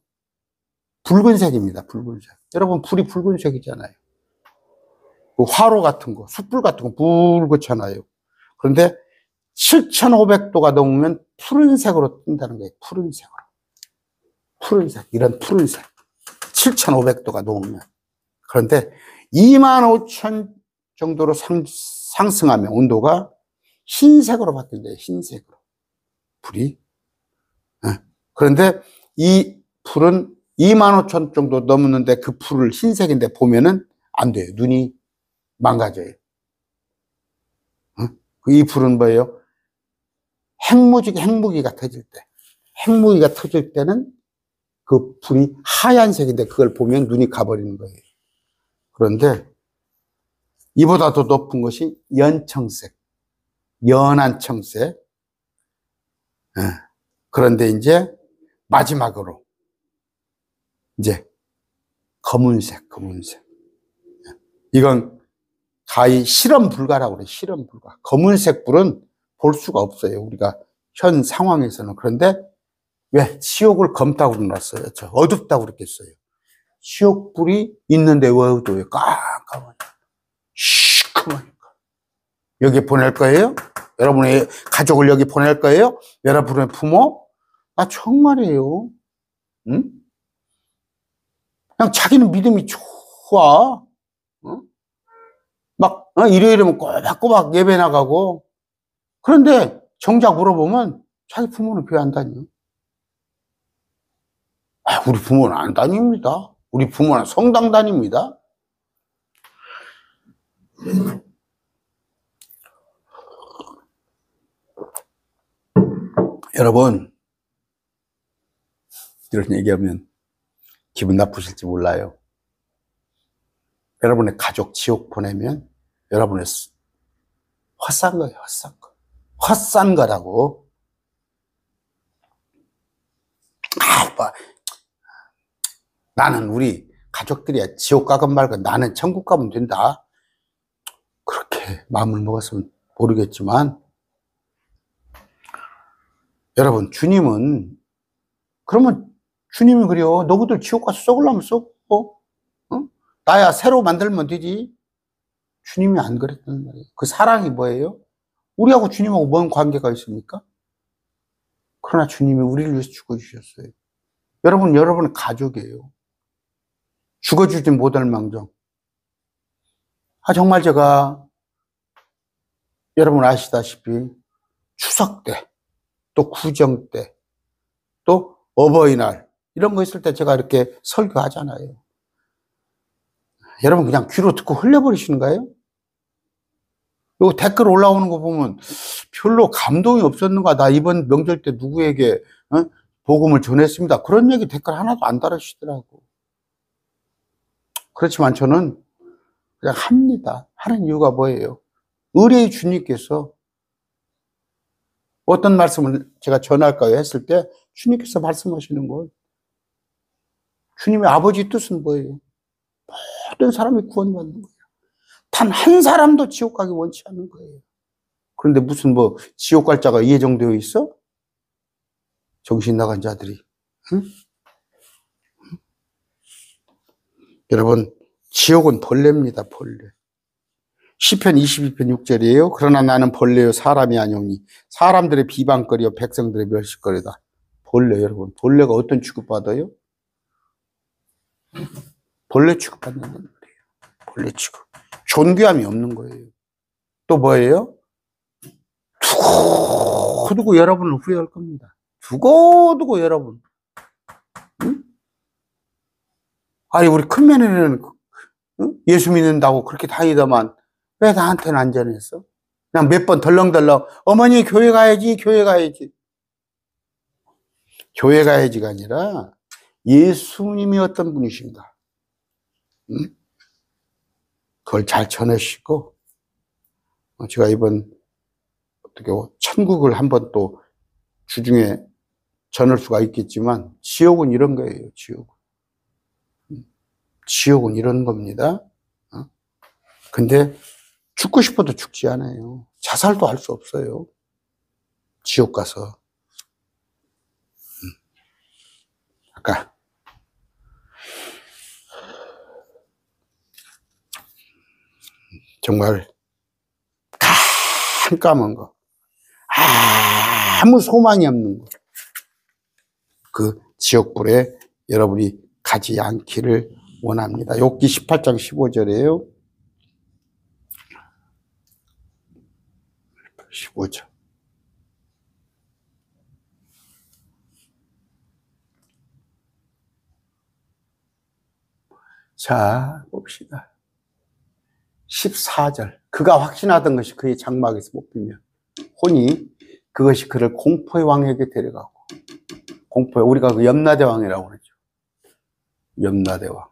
붉은색입니다. 붉은색. 여러분 불이 붉은색이잖아요. 그 화로 같은 거, 숯불 같은 거 붉었잖아요. 그런데 7,500도가 넘으면 푸른색으로 뜬다는 거예요. 푸른색. 이런 푸른색. 7,500도가 넘으면. 그런데 25,000 정도로 상승하면 온도가 흰색으로 바뀐대요. 흰색으로. 불이. 그런데 이 불은 25,000 정도 넘었는데 그 불을 흰색인데 보면은 안 돼요. 눈이 망가져요. 이 불은 뭐예요? 핵무기가 터질 때. 핵무기가 터질 때는 그 불이 하얀색인데 그걸 보면 눈이 가버리는 거예요. 그런데 이보다 더 높은 것이 연청색. 연한 청색. 그런데 이제 마지막으로 이제 검은색. 이건 가히 실험 불가라고 그래요. 실험 불가. 검은색 불은 볼 수가 없어요. 우리가 현 상황에서는. 그런데 왜 지옥을 검다고 그러놨어요? 저 어둡다고 그랬겠어요. 지옥불이 있는데 왜 어두워요? 깜깜하니까. 시커머니까. 여기 보낼 거예요? 여러분의 가족을 여기 보낼 거예요? 여러분의 부모? 정말이에요. 응? 그냥 자기는 믿음이 좋아. 일요일이면 꼬박꼬박 예배 나가고. 그런데 정작 물어보면 자기 부모는 교회 안 다녀. 우리 부모는 안 다닙니다. 우리 부모는 성당 다닙니다. 여러분, 이런 얘기하면 기분 나쁘실지 몰라요. 여러분의 가족 지옥 보내면 여러분의 헛산 거예요. 헛산 거라고. 뭐, 나는 우리 가족들이야 지옥 가건 말건 나는 천국 가면 된다. 그렇게 마음을 먹었으면 모르겠지만, 여러분, 주님은, 그러면 주님이 그래요. 너희들 지옥 가서 썩으려면 썩어. 어? 나야 새로 만들면 되지. 주님이 안 그랬단 말이에요. 그 사랑이 뭐예요? 우리하고 주님하고 뭔 관계가 있습니까? 그러나 주님이 우리를 위해서 죽어주셨어요. 여러분은 가족이에요. 죽어주지 못할 망정. 정말 제가, 여러분 아시다시피, 추석 때, 또 구정 때, 또 어버이날, 이런 거 있을 때 제가 이렇게 설교하잖아요. 여러분 그냥 귀로 듣고 흘려버리시는 거예요? 요 댓글 올라오는 거 보면 별로 감동이 없었는가? 나 이번 명절 때 누구에게 복음을 전했습니다. 그런 얘기 댓글 하나도 안 달아주시더라고. 그렇지만 저는 그냥 합니다. 하는 이유가 뭐예요? 의뢰의 주님께서 어떤 말씀을 제가 전할까요? 했을 때 주님께서 말씀하시는 건 주님의 아버지 뜻은 뭐예요? 모든 사람이 구원받는 거예요. 단 한 사람도 지옥 가기 원치 않는 거예요. 그런데 무슨 지옥 갈 자가 예정되어 있어? 정신 나간 자들이. 응? 여러분, 지옥은 벌레입니다, 벌레. 시편 22편 6절이에요. 그러나 나는 벌레요 사람이 아니오니 사람들의 비방거리요 백성들의 멸시거리다. 벌레, 여러분. 벌레가 어떤 취급받아요? 벌레 취급받는 거예요. 벌레 취급. 존귀함이 없는 거예요. 또 뭐예요? 두고두고 여러분을 후회할 겁니다. 두고두고 여러분. 응? 아니, 우리 큰며느리는 예수 믿는다고 그렇게 다니더만 왜 나한테는 안 전했어? 그냥 몇 번 덜렁덜렁 어머니 교회 가야지, 교회 가야지. 교회 가야지가 아니라 예수님이 어떤 분이신가? 응? 그걸 잘 전하시고, 제가 이번 어떻게 천국을 한번 또 주중에 전할 수가 있겠지만 지옥은 이런 거예요. 지옥은 이런 겁니다. 근데 죽고 싶어도 죽지 않아요. 자살도 할 수 없어요. 지옥 가서. 아까 정말 깜깜한 거, 아무 소망이 없는 거, 그 지옥불에 여러분이 가지 않기를 원합니다. 욥기 18장 15절이에요. 15절. 자, 봅시다. 14절. 그가 확신하던 것이 그의 장막에서 뽑히며 혼이 그것이 그를 공포의 왕에게 데려가고, 공포의, 우리가 그 염라대왕이라고 그러죠. 염라대왕.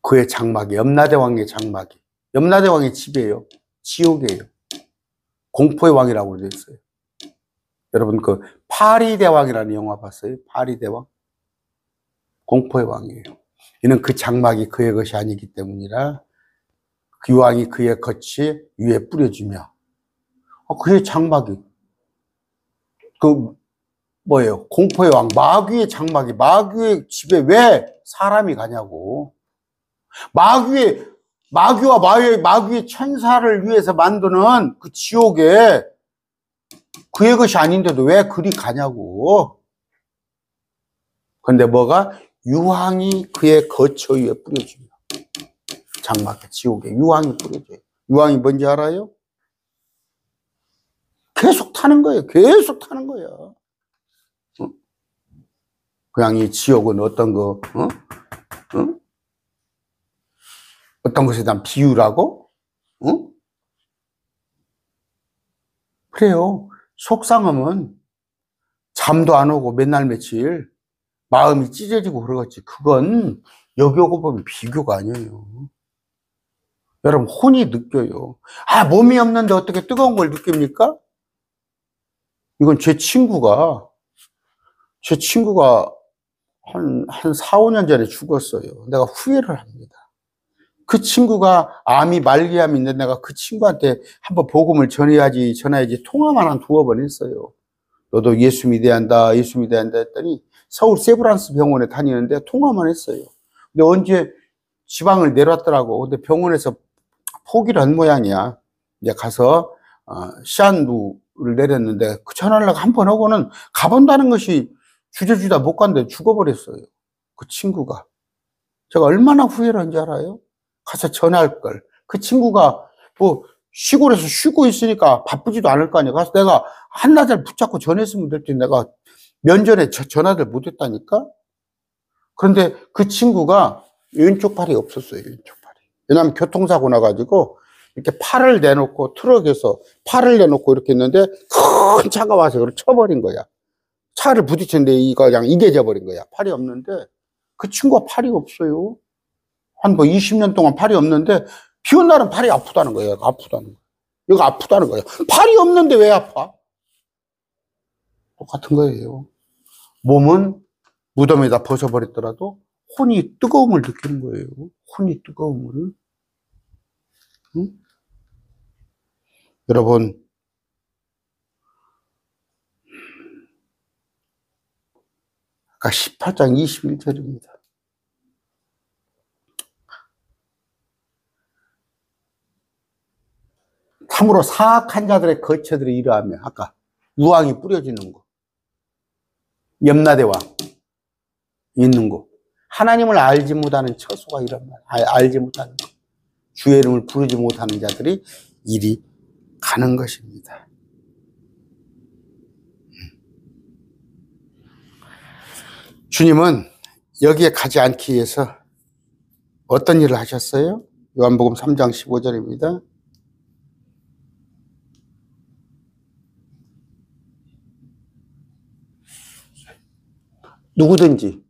그의 장막이, 염라대왕의 장막이, 염라대왕의 집이에요. 지옥이에요. 공포의 왕이라고 되어 있어요. 여러분 그 파리대왕이라는 영화 봤어요? 파리대왕? 공포의 왕이에요. 이는 그 장막이 그의 것이 아니기 때문이라 그 왕이 그의 겉이 위에 뿌려지며, 그의 장막이 뭐예요? 공포의 왕, 마귀의 장막이, 마귀의 집에 왜 사람이 가냐고. 마귀와 마귀의 천사를 위해서 만드는 그 지옥에 그의 것이 아닌데도 왜 그리 가냐고. 근데 뭐가? 유황이 그의 거처 위에 뿌려집니다. 장막에, 지옥에 유황이 뿌려져요. 유황이 뭔지 알아요? 계속 타는 거예요. 계속 타는 거예요. 그냥 이 지옥은 어떤 거, 어떤 것에 대한 비유라고? 그래요. 속상하면 잠도 안 오고 맨날 며칠 마음이 찢어지고 그러겠지. 그건 여기 오고 보면 비교가 아니에요. 여러분, 혼이 느껴요. 몸이 없는데 어떻게 뜨거운 걸 느낍니까? 이건 제 친구가 제 친구가 한 4, 5년 전에 죽었어요. 내가 후회를 합니다. 그 친구가 암이 말기암이 있는데 내가 그 친구한테 한번 복음을 전해야지 통화만 한 2번 했어요. 너도 예수 믿어야 한다, 예수 믿어야 한다 했더니 서울 세브란스 병원에 다니는데 통화만 했어요. 근데 언제 지방을 내려왔더라고. 근데 병원에서 포기를 한 모양이야. 이제 가서 시한부를 내렸는데 그 전화를 한 번 하고는 가본다는 것이 주저주다 못 간대. 죽어버렸어요. 그 친구가. 제가 얼마나 후회를 한지 알아요? 가서 전화할 걸. 그 친구가 뭐 시골에서 쉬고 있으니까 바쁘지도 않을 거 아니야. 가서 내가 한나절 붙잡고 전했으면 될 텐데 내가 면전에 전화를 못 했다니까? 그런데 그 친구가 왼쪽 팔이 없었어요. 왼쪽 팔이. 왜냐하면 교통사고 나가지고 이렇게 팔을 내놓고 트럭에서 팔을 내놓고 이렇게 있는데 큰 차가 와서 그걸 쳐버린 거야. 차를 부딪혔는데 이거 그냥 이개져 버린 거야. 팔이 없는데 그 친구가 팔이 없어요. 한 뭐 20년 동안 팔이 없는데 비 온 날은 팔이 아프다는 거예요. 아프다는 거예요. 이거 아프다는 거예요. 팔이 없는데 왜 아파? 똑같은 거예요. 몸은 무덤에다 벗어버렸더라도 혼이 뜨거움을 느끼는 거예요. 혼이 뜨거움을. 응? 여러분, 아까 18장 21절입니다. 참으로 사악한 자들의 거처들이 이러하며 아까 유황이 뿌려지는 곳, 염라대왕 있는 곳, 하나님을 알지 못하는 처소가 이런 말, 알지 못하는 것, 주의 이름을 부르지 못하는 자들이 이리 가는 것입니다. 주님은 여기에 가지 않기 위해서 어떤 일을 하셨어요? 요한복음 3장 15절입니다. 누구든지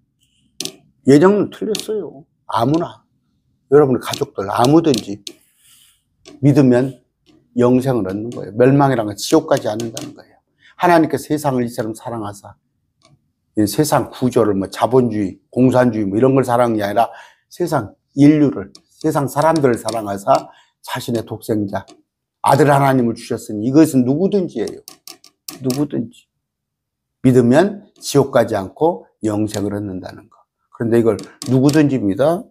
예정은 틀렸어요. 아무나 여러분의 가족들 아무든지 믿으면 영생을 얻는 거예요. 멸망이란 건 지옥 가지 않는다는 거예요. 하나님께서 세상을 이처럼 사랑하사 세상 구조를 뭐 자본주의, 공산주의 뭐 이런 걸 사랑한 게 아니라 세상 인류를, 세상 사람들을 사랑하사 자신의 독생자 아들 하나님을 주셨으니 이것은 누구든지예요. 누구든지 믿으면 지옥 가지 않고 영생을 얻는다는 거. 그런데 이걸 누구든지입니다.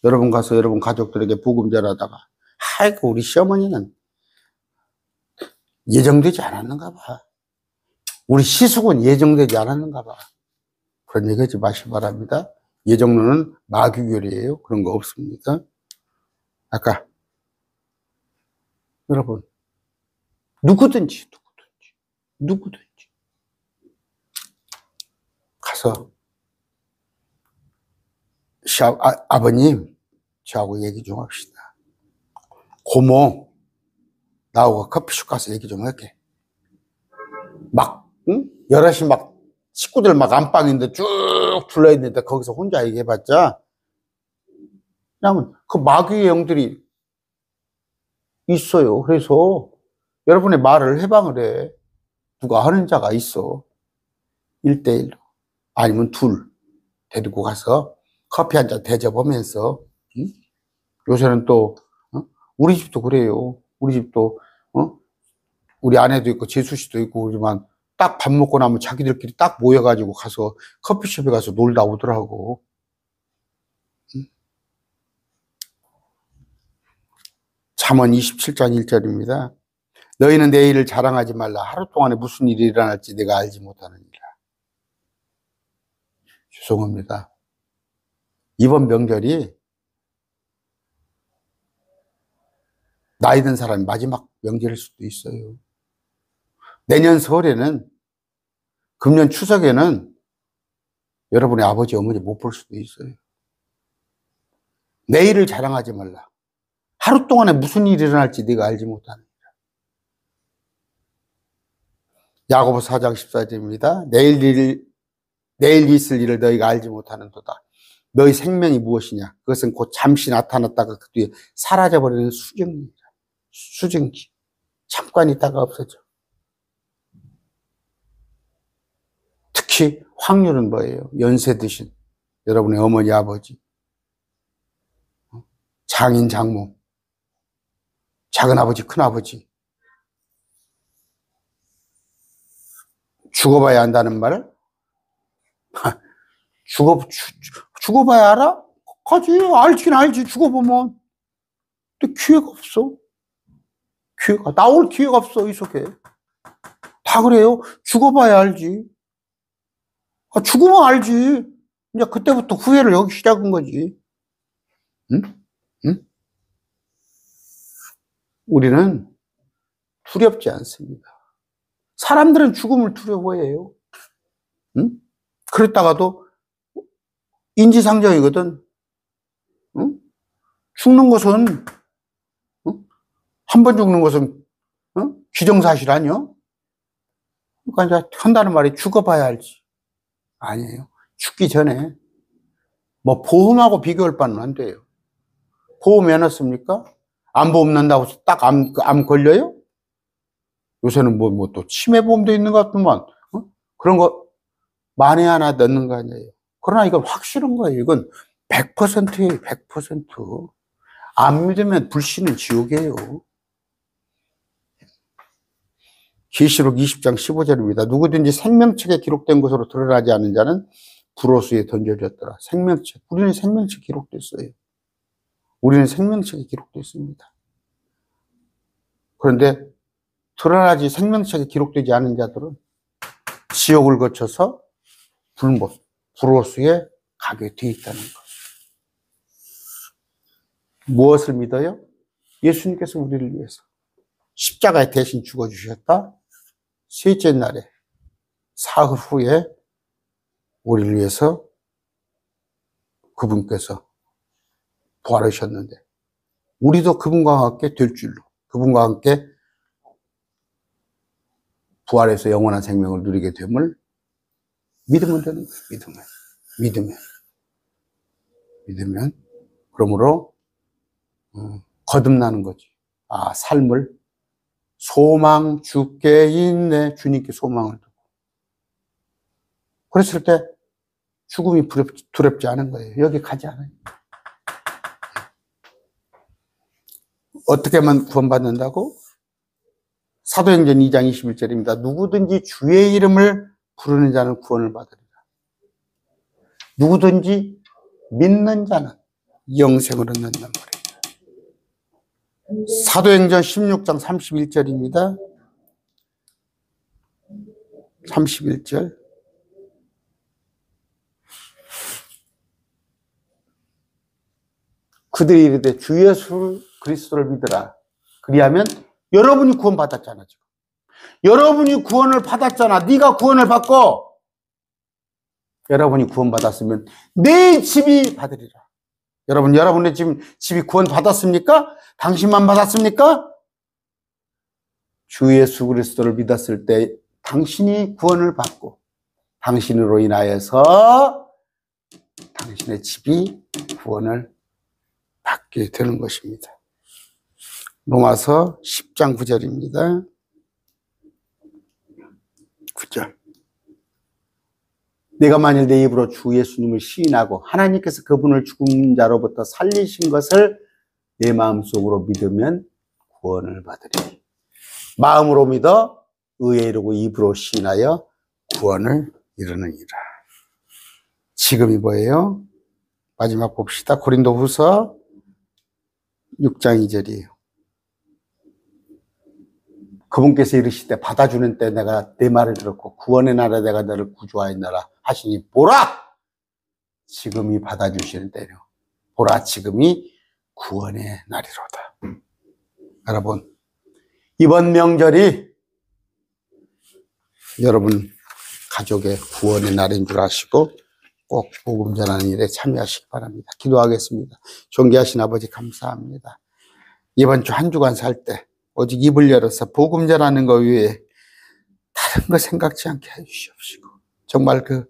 여러분 가서 여러분 가족들에게 복음 전하다가 아이고 우리 시어머니는 예정되지 않았는가 봐. 우리 시숙은 예정되지 않았는가 봐. 그런 얘기 하지 마시기 바랍니다. 예정론은 마귀교리예요. 그런 거 없습니다. 아까 여러분 누구든지 가서 아버님 저하고 얘기 좀 합시다. 고모 나하고 커피숍 가서 얘기 좀 할게. 막 응? 여럿이 막 식구들 막 안방인데 쭉 둘러있는데 거기서 혼자 얘기해봤자 그러면 그 마귀의 영들이 있어요. 그래서 여러분의 말을 해방을 해. 누가 하는 자가 있어. 1대1로 아니면 둘 데리고 가서 커피 한 잔 대접하면서 응? 요새는 또 우리 집도 그래요. 우리 집도 우리 아내도 있고 재수 씨도 있고 그러지만 딱 밥 먹고 나면 자기들끼리 딱 모여가지고 가서 커피숍에 가서 놀다 오더라고. 잠언 27장 1절입니다. 너희는 내 일을 자랑하지 말라. 하루 동안에 무슨 일이 일어날지 내가 알지 못하느니라. 죄송합니다. 이번 명절이 나이 든 사람이 마지막 명절일 수도 있어요. 내년 설에는 금년 추석에는 여러분의 아버지 어머니 못 볼 수도 있어요. 내일을 자랑하지 말라. 하루 동안에 무슨 일이 일어날지 네가 알지 못하느니라. 야고보 4장 14절입니다. 내일 있을 일을 너희가 알지 못하는도다. 너희 생명이 무엇이냐? 그것은 곧 잠시 나타났다가 그 뒤에 사라져버리는 수증기. 잠깐 있다가 없어져. 특히 특히 확률은 뭐예요? 연세 드신 여러분의 어머니, 아버지, 장인, 장모, 작은아버지, 큰아버지. 죽어봐야 한다는 말? 죽어봐야 알아? 가지. 알긴 알지. 죽어보면. 근데 기회가 없어. 나올 기회가 없어, 이 속에. 다 그래요. 죽어봐야 알지. 죽으면 알지. 이제 그때부터 후회를 하기 시작한 거지. 응? 응? 우리는 두렵지 않습니다. 사람들은 죽음을 두려워해요. 응? 그랬다가도 인지상정이거든. 응? 죽는 것은, 응? 한 번 죽는 것은, 응? 기정사실 아니요? 그러니까 이제 한다는 말이 죽어봐야 알지. 아니에요. 죽기 전에 뭐 보험하고 비교할 바는 안 돼요. 보험 해놨습니까? 암 보험 난다고 딱 암 걸려요? 요새는 뭐 또 치매보험도 있는 것 같구만. 어? 그런 거 만에 하나 넣는 거 아니에요. 그러나 이건 확실한 거예요. 이건 100%예요. 100%. 안 믿으면 불신은 지옥이에요. 계시록 20장 15절입니다. 누구든지 생명책에 기록된 것으로 드러나지 않은 자는 불호수에 던져졌더라. 생명책. 우리는 생명책 기록됐어요. 우리는 생명책에 기록됐습니다. 그런데 드러나지 생명책에 기록되지 않은 자들은 지옥을 거쳐서 불호수에 가게 돼 있다는 것. 무엇을 믿어요? 예수님께서 우리를 위해서 십자가에 대신 죽어주셨다. 셋째 날에 사흘 후에 우리를 위해서 그분께서 부활하셨는데 우리도 그분과 함께 될 줄로, 그분과 함께 부활해서 영원한 생명을 누리게 됨을 믿으면 되는 거예요. 믿으면 그러므로 거듭나는 거지. 삶을 소망 주께 있네. 주님께 소망을 두고. 그랬을 때 죽음이 두렵지 않은 거예요. 여기 가지 않아요. 어떻게 하면 구원받는다고? 사도행전 2장 21절입니다. 누구든지 주의 이름을 부르는 자는 구원을 받으리라. 누구든지 믿는 자는 영생을 얻는단 말이에요. 사도행전 16장 31절입니다. 31절. 그들이 이르되 주 예수 그리스도를 믿으라. 그리하면 여러분이 구원받았잖아. 지금. 여러분이 구원을 받았잖아. 네가 구원을 받고 여러분이 구원받았으면 내 집이 받으리라. 여러분의 집이 구원받았습니까? 당신만 받았습니까? 주 예수 그리스도를 믿었을 때 당신이 구원을 받고 당신으로 인하여서 당신의 집이 구원을 받게 되는 것입니다. 로마서 10장 9절입니다. 9절. 내가 만일 내 입으로 주 예수님을 시인하고 하나님께서 그분을 죽은 자로부터 살리신 것을 내 마음속으로 믿으면 구원을 받으리니 마음으로 믿어 의에 이르고 입으로 시인하여 구원을 이루느니라. 지금이 뭐예요? 마지막 봅시다. 고린도후서 6장 2절이에요. 그분께서 이르시되 받아주는 때 내가 내 말을 들었고 구원의 날에 내가 너를 구주하였노라 하시니 보라! 지금이 받아주시는 때요. 보라, 지금이 구원의 날이로다. 여러분, 이번 명절이 여러분 가족의 구원의 날인 줄 아시고 꼭 복음 전하는 일에 참여하시기 바랍니다. 기도하겠습니다. 존귀하신 아버지 감사합니다. 이번 주 한 주간 살 때 오직 입을 열어서 복음 전하는 것 외에 다른 거 생각지 않게 해주시옵시고 정말 그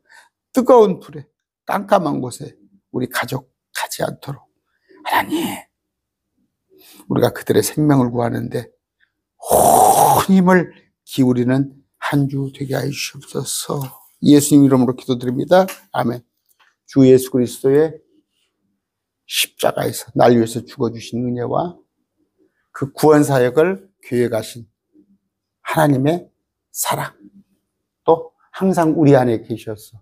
뜨거운 불에 깜깜한 곳에 우리 가족 가지 않도록 하나님, 우리가 그들의 생명을 구하는데 온 힘을 기울이는 한 주 되게 해 주시옵소서. 예수님 이름으로 기도드립니다. 아멘. 주 예수 그리스도의 십자가에서 날 위해서 죽어주신 은혜와 그 구원 사역을 계획하신 하나님의 사랑, 또 항상 우리 안에 계셔서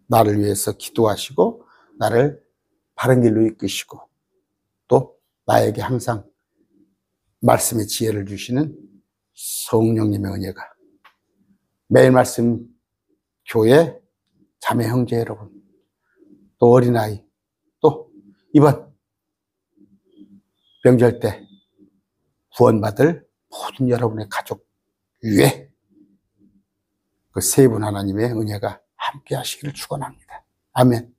나를 위해서 기도하시고 나를 바른 길로 이끄시고 또 나에게 항상 말씀의 지혜를 주시는 성령님의 은혜가 매일 말씀 교회 자매 형제 여러분, 또 어린아이, 또 이번 명절 때 구원받을 모든 여러분의 가족 위에 그 세 분 하나님의 은혜가 함께 하시기를 축원합니다. 아멘.